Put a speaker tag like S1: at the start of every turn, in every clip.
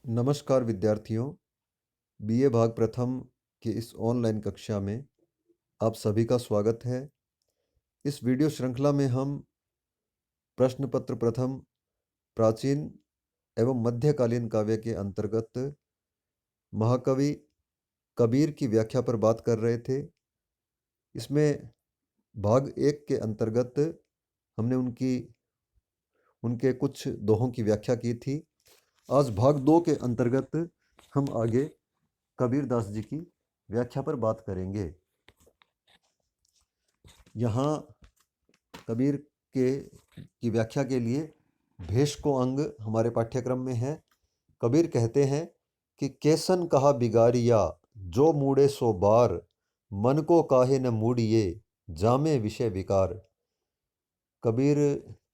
S1: नमस्कार विद्यार्थियों, बीए भाग प्रथम की इस ऑनलाइन कक्षा में आप सभी का स्वागत है। इस वीडियो श्रृंखला में हम प्रश्न पत्र प्रथम प्राचीन एवं मध्यकालीन काव्य के अंतर्गत महाकवि कबीर की व्याख्या पर बात कर रहे थे। इसमें भाग 1 के अंतर्गत हमने उनके कुछ दोहों की व्याख्या की थी। आज भाग 2 के अंतर्गत हम आगे कबीर दास जी की व्याख्या पर बात करेंगे। यहाँ कबीर की व्याख्या के लिए भेष को अंग हमारे पाठ्यक्रम में है। कबीर कहते हैं कि कैसन कहा बिगारिया जो मूड़े सो बार, मन को काहे न मूड़िए जामे विषय विकार। कबीर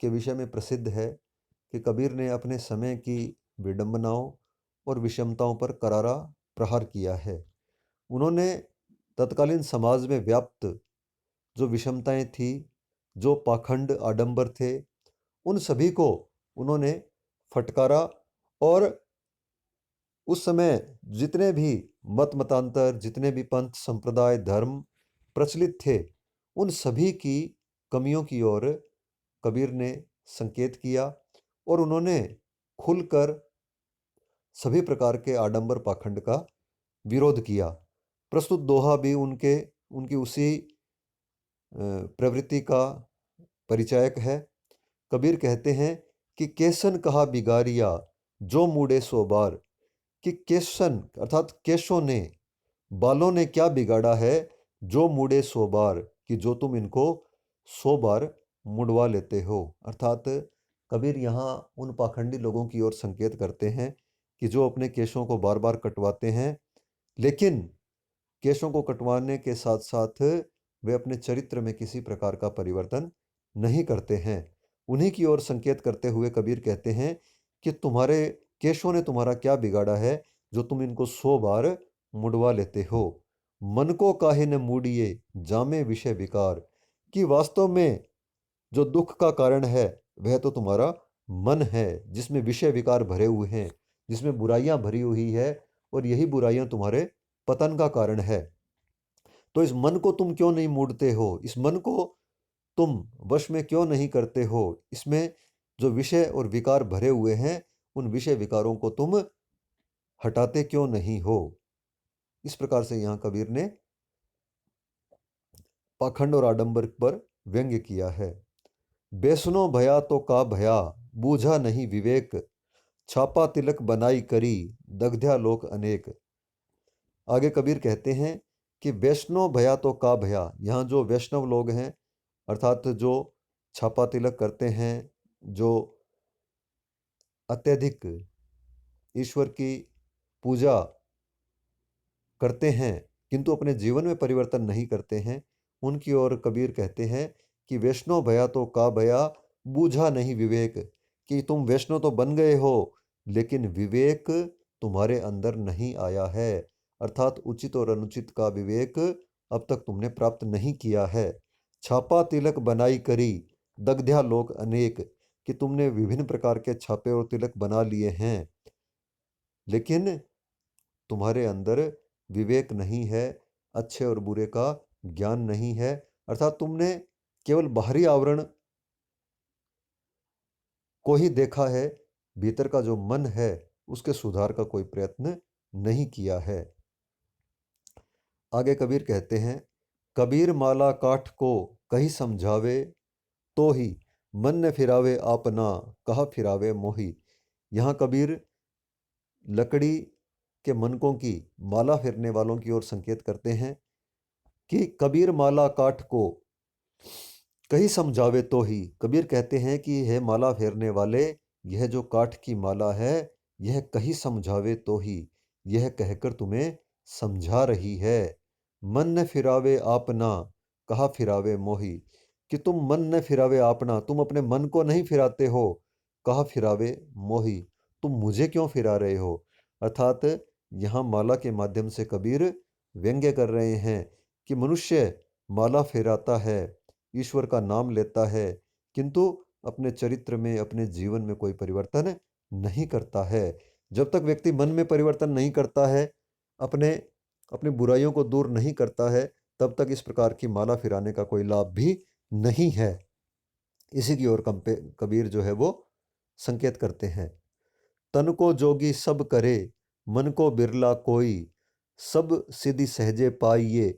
S1: के विषय में प्रसिद्ध है कि कबीर ने अपने समय की विडंबनाओं और विषमताओं पर करारा प्रहार किया है। उन्होंने तत्कालीन समाज में व्याप्त जो विषमताएं थी, जो पाखंड आडंबर थे, उन सभी को उन्होंने फटकारा और उस समय जितने भी मतांतर, जितने भी पंथ, संप्रदाय, धर्म प्रचलित थे, उन सभी की कमियों की ओर कबीर ने संकेत किया और उन्होंने खुलकर सभी प्रकार के आडंबर पाखंड का विरोध किया। प्रस्तुत दोहा भी उनकी उसी प्रवृत्ति का परिचायक है। कबीर कहते हैं कि केसन कहा बिगारिया जो मूड़े सो बार, कि केसन अर्थात केशों ने, बालों ने क्या बिगाड़ा है, जो मूड़े सो बार, कि जो तुम इनको 100 बार मुड़वा लेते हो। अर्थात कबीर यहाँ उन पाखंडी लोगों की ओर संकेत करते हैं कि जो अपने केशों को बार बार कटवाते हैं, लेकिन केशों को कटवाने के साथ साथ वे अपने चरित्र में किसी प्रकार का परिवर्तन नहीं करते हैं। उन्हीं की ओर संकेत करते हुए कबीर कहते हैं कि तुम्हारे केशों ने तुम्हारा क्या बिगाड़ा है जो तुम इनको 100 बार मुड़वा लेते हो। मन को काहे न मूड़िए जामे विषय विकार, कि वास्तव में जो दुख का कारण है वह तो तुम्हारा मन है, जिसमें विषय विकार भरे हुए हैं, जिसमें बुराइयां भरी हुई है, और यही बुराइयां तुम्हारे पतन का कारण है। तो इस मन को तुम क्यों नहीं मूड़ते हो, इस मन को तुम वश में क्यों नहीं करते हो, इसमें जो विषय और विकार भरे हुए हैं उन विषय विकारों को तुम हटाते क्यों नहीं हो। इस प्रकार से यहाँ कबीर ने पाखंड और आडंबर पर व्यंग्य किया है। बेसनो भया तो का भया बूझा नहीं विवेक, छापा तिलक बनाई करी दग्ध्या लोक अनेक। आगे कबीर कहते हैं कि वैष्णव भया तो का भया, यहाँ जो वैष्णव लोग हैं अर्थात जो छापा तिलक करते हैं, जो अत्यधिक ईश्वर की पूजा करते हैं किंतु अपने जीवन में परिवर्तन नहीं करते हैं, उनकी ओर कबीर कहते हैं कि वैष्णव भया तो का भया बूझा नहीं विवेक, कि तुम वैष्णव तो बन गए हो लेकिन विवेक तुम्हारे अंदर नहीं आया है। अर्थात उचित और अनुचित का विवेक अब तक तुमने प्राप्त नहीं किया है। छापा तिलक बनाई करी दग्ध्या लोक अनेक, कि तुमने विभिन्न प्रकार के छापे और तिलक बना लिए हैं लेकिन तुम्हारे अंदर विवेक नहीं है, अच्छे और बुरे का ज्ञान नहीं है। अर्थात तुमने केवल बाहरी आवरण को ही देखा है, भीतर का जो मन है उसके सुधार का कोई प्रयत्न नहीं किया है। आगे कबीर कहते हैं, कबीर माला काठ को कही समझावे तो ही, मन न फिरावे आपना कहा फिरावे मोही। यहाँ कबीर लकड़ी के मनकों की माला फेरने वालों की ओर संकेत करते हैं कि कबीर माला काठ को कहीं समझावे तो ही। कबीर कहते हैं कि हे माला फेरने वाले, यह जो काठ की माला है यह कहीं समझावे तो ही, यह कहकर तुम्हें समझा रही है। मन न फिरावे आपना कहा फिरावे मोही, कि तुम मन न फिरावे आपना, तुम अपने मन को नहीं फिराते हो, कहा फिरावे मोही, तुम मुझे क्यों फिरा रहे हो। अर्थात यहाँ माला के माध्यम से कबीर व्यंग्य कर रहे हैं कि मनुष्य माला फेराता है, ईश्वर का नाम लेता है, किंतु अपने चरित्र में, अपने जीवन में कोई परिवर्तन नहीं करता है। जब तक व्यक्ति मन में परिवर्तन नहीं करता है, अपने अपनी बुराइयों को दूर नहीं करता है, तब तक इस प्रकार की माला फिराने का कोई लाभ भी नहीं है। इसी की ओर कबीर जो है वो संकेत करते हैं। तन को जोगी सब करे, मन को बिरला कोई, सब सिद्धि सहजे पाइये,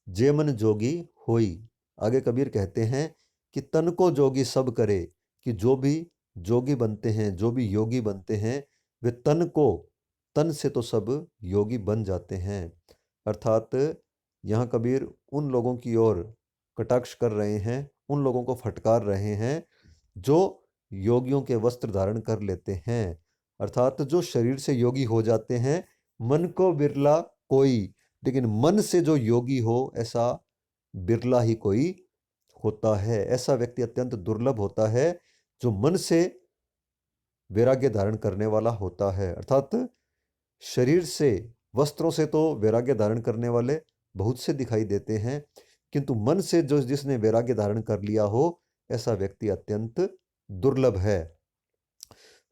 S1: जे मन जोगी होई। आगे कबीर कहते हैं कि तन को जोगी सब करे, कि जो भी जोगी बनते हैं, जो भी योगी बनते हैं, वे तन से तो सब योगी बन जाते हैं। अर्थात यहाँ कबीर उन लोगों की ओर कटाक्ष कर रहे हैं, उन लोगों को फटकार रहे हैं जो योगियों के वस्त्र धारण कर लेते हैं। अर्थात जो शरीर से योगी हो जाते हैं, मन को बिरला कोई, लेकिन मन से जो योगी हो ऐसा बिरला ही कोई होता है। ऐसा व्यक्ति अत्यंत दुर्लभ होता है जो मन से वैराग्य धारण करने वाला होता है। अर्थात शरीर से, वस्त्रों से तो वैराग्य धारण करने वाले बहुत से दिखाई देते हैं, किंतु मन से जो जिसने वैराग्य धारण कर लिया हो, ऐसा व्यक्ति अत्यंत दुर्लभ है।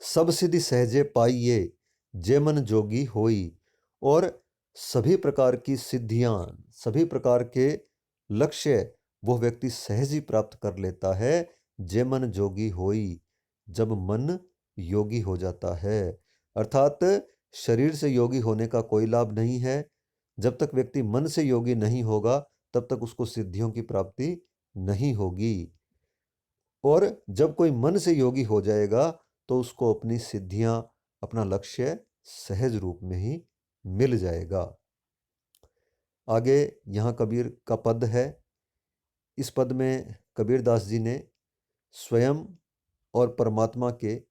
S1: सब सिद्धि सहजे पाइये, जे मन जोगी होई। और सभी प्रकार की सिद्धियां, सभी प्रकार के लक्ष्य वो व्यक्ति सहज ही प्राप्त कर लेता है, जे मन जोगी होई, जब मन योगी हो जाता है। अर्थात शरीर से योगी होने का कोई लाभ नहीं है। जब तक व्यक्ति मन से योगी नहीं होगा, तब तक उसको सिद्धियों की प्राप्ति नहीं होगी। और जब कोई मन से योगी हो जाएगा, तो उसको अपनी सिद्धियां, अपना लक्ष्य सहज रूप में ही मिल जाएगा। आगे यहाँ कबीर का पद है। इस पद में कबीरदास जी ने स्वयं और परमात्मा के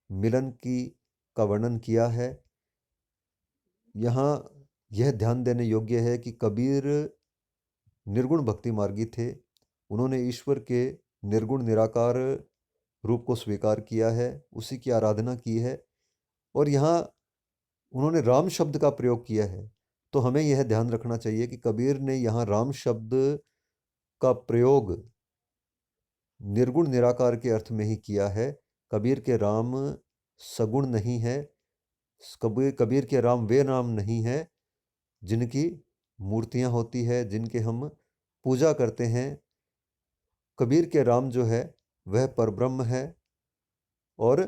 S1: मिलन का वर्णन किया है। यहाँ यह ध्यान देने योग्य है कि कबीर निर्गुण भक्ति मार्गी थे। उन्होंने ईश्वर के निर्गुण निराकार रूप को स्वीकार किया है, उसी की आराधना की है। और यहाँ उन्होंने राम शब्द का प्रयोग किया है। तो हमें यह ध्यान रखना चाहिए कि कबीर ने यहाँ राम शब्द का प्रयोग निर्गुण निराकार के अर्थ में ही किया है। कबीर के राम सगुण नहीं है। कबीर के राम वे नाम नहीं है जिनकी मूर्तियां होती है, जिनके हम पूजा करते हैं। कबीर के राम जो है वह परब्रह्म है और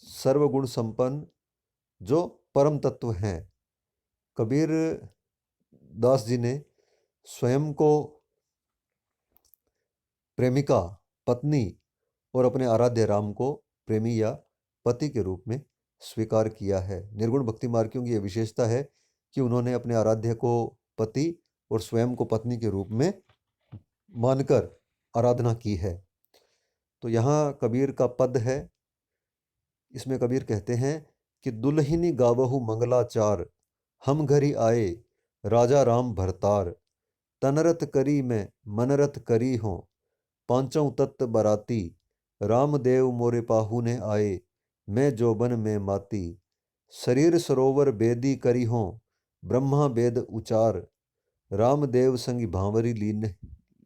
S1: सर्वगुण संपन्न जो परम तत्व हैं। कबीर दास जी ने स्वयं को प्रेमिका, पत्नी और अपने आराध्य राम को प्रेमी या पति के रूप में स्वीकार किया है। निर्गुण भक्ति मार्गियों की यह विशेषता है कि उन्होंने अपने आराध्य को पति और स्वयं को पत्नी के रूप में मानकर आराधना की है। तो यहाँ कबीर का पद है। इसमें कबीर कहते हैं कि दुल्हिनी गावहु मंगलाचार, हम घरी आए राजा राम भरतार, तनरत करी में मनरत करी हों, पांचों तत्त बराती, रामदेव मोरे पाहुने आए, मैं जोबन में माती, शरीर सरोवर बेदी करी हों, ब्रह्मा वेद उचार, रामदेव संगी भांवरी लीन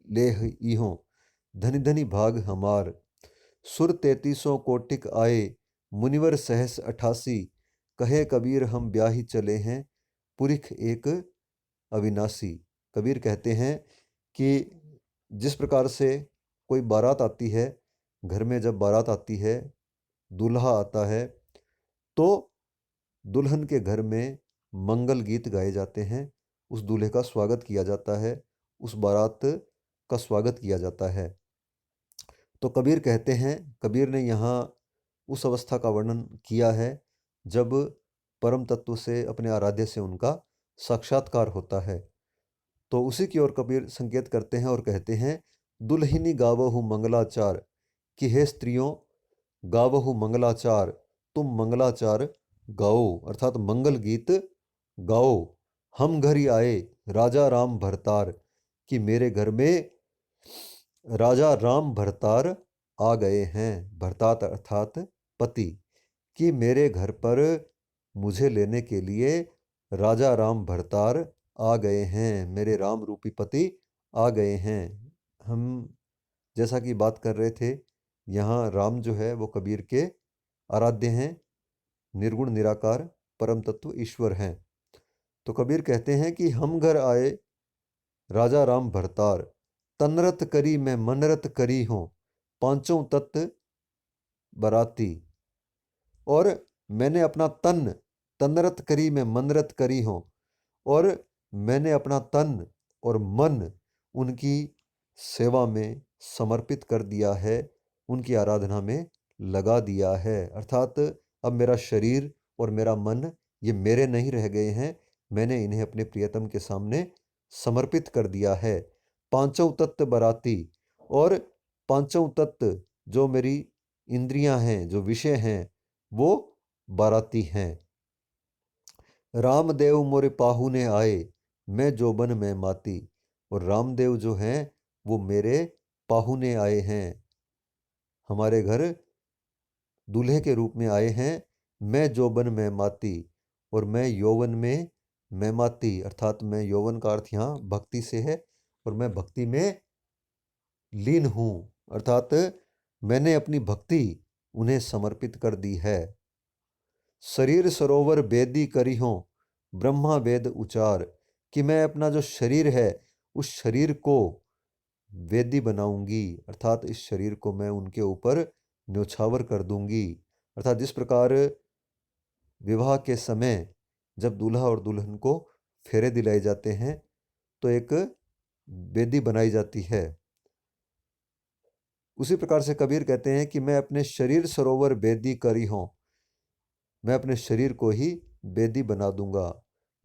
S1: लेह इहों, धनि धनि भाग हमार, सुर 3300 कोटिक आए, मुनिवर सहस 88, कहे कबीर हम ब्याही चले हैं, पुरिख एक अविनाशी। कबीर कहते हैं कि जिस प्रकार से कोई बारात आती है, घर में जब बारात आती है, दूल्हा आता है, तो दुल्हन के घर में मंगल गीत गाए जाते हैं, उस दूल्हे का स्वागत किया जाता है, उस बारात का स्वागत किया जाता है। तो कबीर कहते हैं, कबीर ने यहाँ उस अवस्था का वर्णन किया है जब परम तत्व से, अपने आराध्य से उनका साक्षात्कार होता है। तो उसी की ओर कबीर संकेत करते हैं और कहते हैं, दुल्हिनी गावहु मंगलाचार, कि हे स्त्रियों गावहु मंगलाचार, तुम मंगलाचार गाओ, अर्थात मंगल गीत गाओ। हम घर ही आए राजा राम भरतार, कि मेरे घर में राजा राम भरतार आ गए हैं। भरतार अर्थात पति, कि मेरे घर पर मुझे लेने के लिए राजा राम भरतार आ गए हैं, मेरे राम रूपी पति आ गए हैं। हम जैसा कि बात कर रहे थे, यहाँ राम जो है वो कबीर के आराध्य हैं, निर्गुण निराकार परम तत्व ईश्वर हैं। तो कबीर कहते हैं कि हम घर आए राजा राम भरतार, तनरत करी मैं मनरत करी हूँ, पांचों तत्व बराती। और मैंने अपना तन तनरत करी मैं मनरत करी हूँ, और मैंने अपना तन और मन उनकी सेवा में समर्पित कर दिया है, उनकी आराधना में लगा दिया है। अर्थात अब मेरा शरीर और मेरा मन ये मेरे नहीं रह गए हैं, मैंने इन्हें अपने प्रियतम के सामने समर्पित कर दिया है। पांचों तत्व बराती, और पांचों तत्व जो मेरी इंद्रियां हैं, जो विषय हैं, वो बाराती हैं। रामदेव मोरे पाहुने आए, मैं जोबन में माती। और रामदेव जो हैं वो मेरे पाहुने आए हैं, हमारे घर दूल्हे के रूप में आए हैं। मैं जोबन में माती, और मैं यौवन में मैमाती, अर्थात मैं यौवन का अर्थ यहाँ भक्ति से है, और मैं भक्ति में लीन हूँ, अर्थात मैंने अपनी भक्ति उन्हें समर्पित कर दी है। शरीर सरोवर बेदी करी हो, ब्रह्मा वेद उचार। कि मैं अपना जो शरीर है उस शरीर को वेदी बनाऊंगी, अर्थात इस शरीर को मैं उनके ऊपर न्योछावर कर दूंगी। अर्थात जिस प्रकार विवाह के समय जब दूल्हा और दुल्हन को फेरे दिलाए जाते हैं तो एक वेदी बनाई जाती है, उसी प्रकार से कबीर कहते हैं कि मैं अपने शरीर सरोवर बेदी करी हूँ, मैं अपने शरीर को ही वेदी बना दूंगा।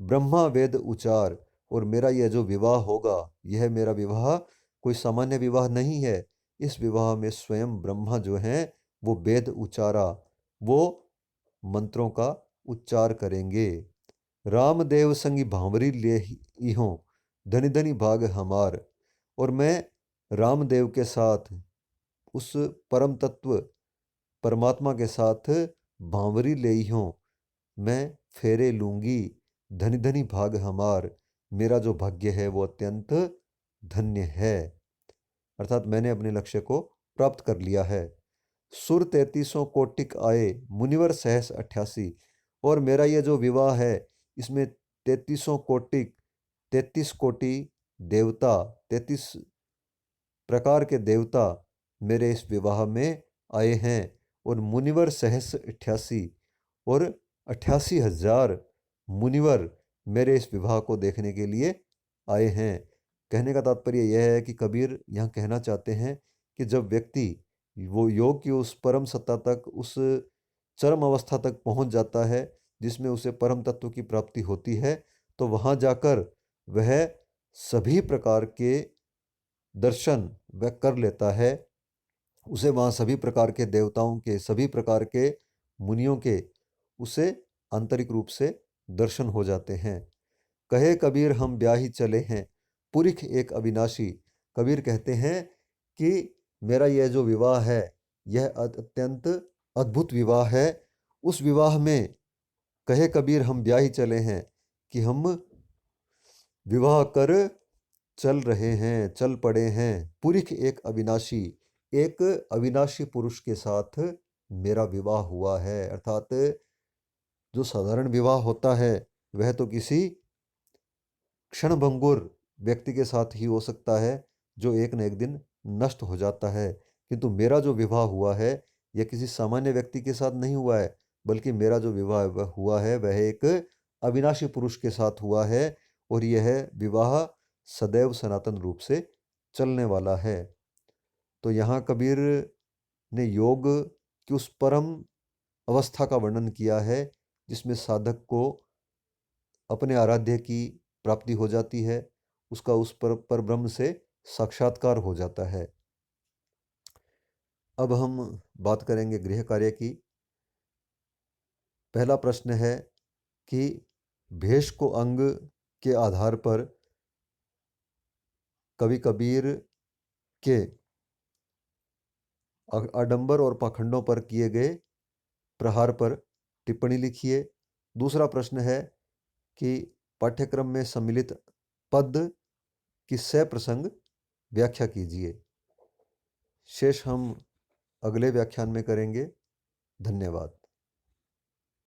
S1: ब्रह्मा वेद उचार, और मेरा यह जो विवाह होगा, यह मेरा विवाह कोई सामान्य विवाह नहीं है। इस विवाह में स्वयं ब्रह्मा जो हैं वो वेद उचारा, वो मंत्रों का उच्चार करेंगे। रामदेव संगी भांवरी ले हो, धनी धनी भाग हमार। और मैं रामदेव के साथ, उस परम तत्व परमात्मा के साथ भांवरी ले हूँ, मैं फेरे लूंगी। धनी धनी भाग हमार, मेरा जो भाग्य है वो अत्यंत धन्य है, अर्थात मैंने अपने लक्ष्य को प्राप्त कर लिया है। सुर 3300 कोटिक आए, मुनिवर सहस 88। और मेरा यह जो विवाह है इसमें 3300 कोटिक, 33 कोटि देवता, 33 प्रकार के देवता मेरे इस विवाह में आए हैं। और मुनिवर सहस 88, और 88,000 मुनिवर मेरे इस विवाह को देखने के लिए आए हैं। कहने का तात्पर्य यह है कि कबीर यहाँ कहना चाहते हैं कि जब व्यक्ति वो योग की उस परम सत्ता तक, उस चरम अवस्था तक पहुँच जाता है जिसमें उसे परम तत्व की प्राप्ति होती है, तो वहाँ जाकर वह सभी प्रकार के दर्शन वह कर लेता है। उसे वहाँ सभी प्रकार के देवताओं के, सभी प्रकार के मुनियों के उसे आंतरिक रूप से दर्शन हो जाते हैं। कहे कबीर हम ब्याही चले हैं, पुरिख एक अविनाशी। कबीर कहते हैं कि मेरा यह जो विवाह है यह अत्यंत अद्भुत विवाह है। उस विवाह में कहे कबीर हम ब्याही चले हैं, कि हम विवाह कर चल रहे हैं, चल पड़े हैं। पुरिख एक अविनाशी, एक अविनाशी पुरुष के साथ मेरा विवाह हुआ है। अर्थात जो साधारण विवाह होता है वह तो किसी क्षणभंगुर व्यक्ति के साथ ही हो सकता है जो एक न एक दिन नष्ट हो जाता है, किंतु मेरा जो विवाह हुआ है यह किसी सामान्य व्यक्ति के साथ नहीं हुआ है, बल्कि मेरा जो विवाह हुआ है वह एक अविनाशी पुरुष के साथ हुआ है, और यह विवाह सदैव सनातन रूप से चलने वाला है। तो यहाँ कबीर ने योग की उस परम अवस्था का वर्णन किया है जिसमें साधक को अपने आराध्य की प्राप्ति हो जाती है, उसका उस पर ब्रह्म से साक्षात्कार हो जाता है। अब हम बात करेंगे गृह कार्य की। पहला प्रश्न है कि भेष को अंग के आधार पर कवि कबीर के आडंबर और पाखंडों पर किए गए प्रहार पर टिप्पणी लिखिए। दूसरा प्रश्न है कि पाठ्यक्रम में सम्मिलित पद की सप्रसंग व्याख्या कीजिए। शेष हम अगले व्याख्यान में करेंगे। धन्यवाद।